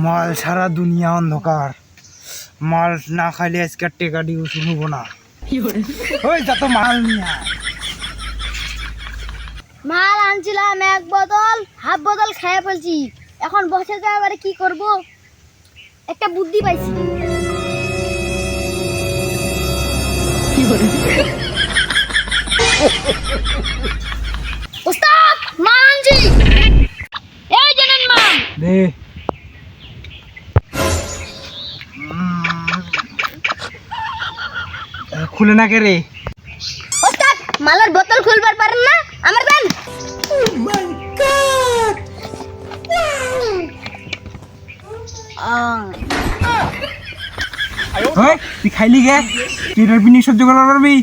মাল সারা দুনিয়া অন্ধকার, মাল না খাইলে আজকে টেকা দিও শুনবো না। ওই যা তো মাল নিয়ে মাল আনছিলাম এক বোতল, হাফ বোতল খেয়ে ফেলছি। এখন বসে যাওয়ারে কি করব? একটা বুদ্ধি পাইছি। ওস্তাদ মাল আনছি, এই জানেন মাল দে। খুলে না কে রে? ওস্তাদ মালের বোতল খুলবার পারেন না? আমার দেন। ওই তুই খাইলি গে? তুই এর বিনি সহ্য করতে পারবি?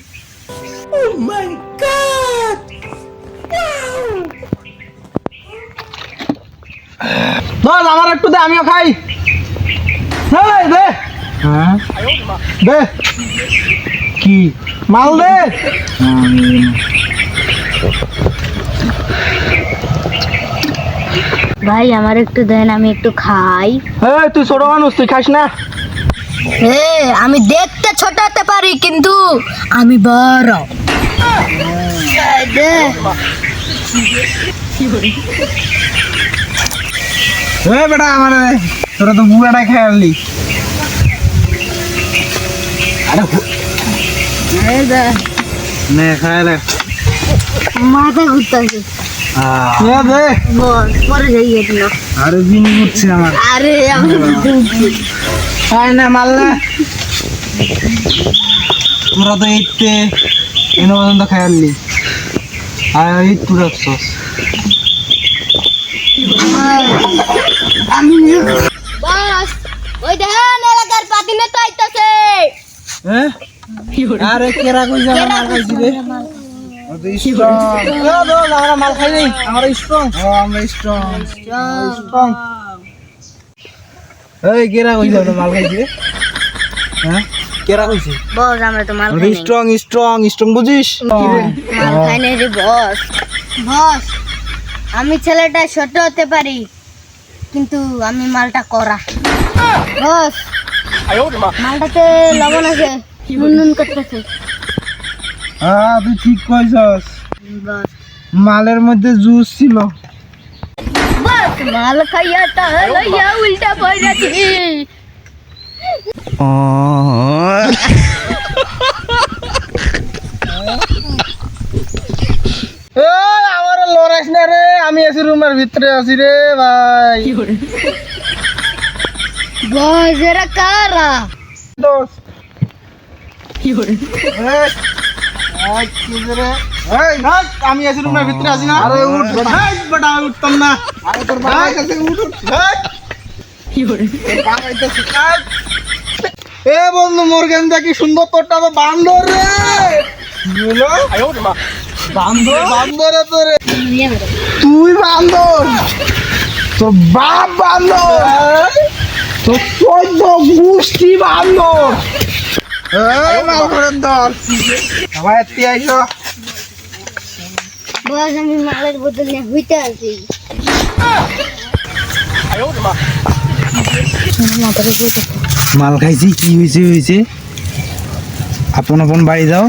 বল আমার একটু দে, আমিও খাই। এই দে। হ্যাঁ দে। কি মাল দে? ভাই আমার একটু দেন, আমি একটু খাই। এই তুই ছোট মানুষ, তুই খাস না? আমি দেখতে ছোট হতে পারি কিন্তু আমি বড়। বেটা আমার তোরা তো বুড়াটা খেয়ে আনলি। আরে নে খায় রে। মাথা ঘুরতেছে। পরে যাই না। আরে বিনি করছে আমার। আরে আমি খায় না মাল না। তোরা তো এইতে এনে পর্যন্ত খাই আনলি, আর ঈদ পুরো আফসোস। বাস ওই দেখেন এলাকার পাতিনে তো আইতাছে। আরে কেরা কই যাবে মাল খাইছি রে? আমরা মাল খাই নাই, আমরা স্ট্রং। আমরা স্ট্রং স্ট্রং। এই কেরা কই যাবে মাল খাইছি রে? হ্যাঁ কেরা কইছে? বস আমরা তো মাল খাই নাই। স্ট্রং স্ট্রং স্ট্রং বুঝিস? মাল খাই নাই রে বস। বস আমি ছেলেটা ছোট হতে পারি কিন্তু আমি মালটা করা। বস মালটাতে লবণ আছে, নুন নুন করতেছে। হ্যাঁ তুই ঠিক কইছস, বস মালের মধ্যে জুস ছিল। বস মাল খাইয়া তাহলে উল্টা পড়েছি। আমার লড়াইস না রে, আমি আছি রুমের ভিতরে আছি রে ভাই। বস এরা কারা? দোস্ত আমি আছি রুমের ভিতরে আছি না। আরে উঠ বেটা, উঠতাম না। আরে তোর ভাই কাছে উঠ। এ বন্ধু মুরগেন দেখি সুন্দর, তোরটা তো বান্দর রে। বান্দর বান্দর তোরে, তুই বান্দর, তোর বাপ বান্দর, তোর চোদ্দ গোষ্ঠী বান্দর। বস আমি মালের বোতল নিয়ে হইতে আছি। মাল খাইছি, কি হয়েছে হয়েছে, আপন আপন বাড়ি যাও,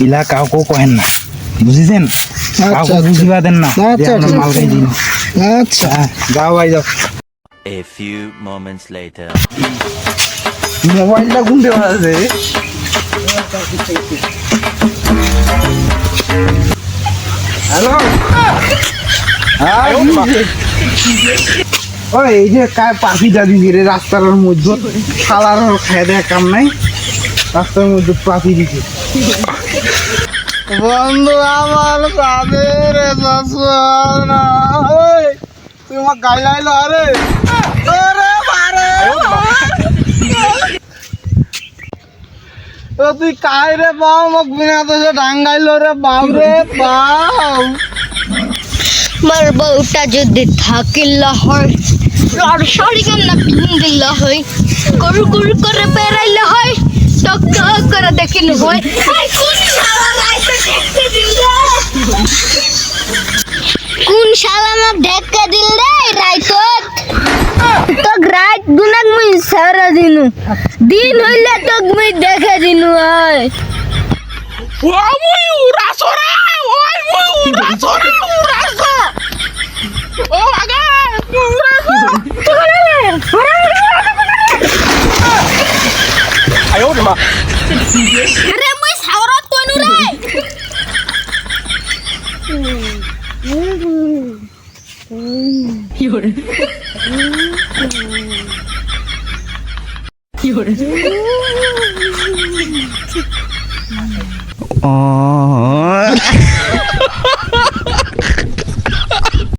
ইলা কাউকে কহেন না, বুঝেছেন? কাউকে বুঝিবা দেন না যে আমরা মাল খাইছি। আচ্ছা যাও ভাই যাও। A few moments later. মোবাইলটা গুনতে আছে। হ্যালো ওই এই যে পাখিটা দিছি রে রাস্তার মধ্যে, শালার খায় দেয় কাম নাই, রাস্তার মধ্যে পাখি দিছে। বন্ধু আমার তাদের তুই আমার গাই লাইলো। আরে তুই কাই রে বাউ, মোক বিনা দোষে ডাঙ্গাইলো রে বাউ রে বাউ। মার বউটা যদি থাকিলা হয়, আর শাড়ি গান্না পিন্দিলা হয়, গরু গরু করে বেড়াইলে হয়, টক টক করে দেখিলে হয়। কোন শালা আমাক ঢেকা দিল রে রাইতত? তো রাত গুনাক মুই সারা দিনু দিন হইলে তো মুই দেখে দিনু আয় আরে মুই সাওরাত কইনু রে ও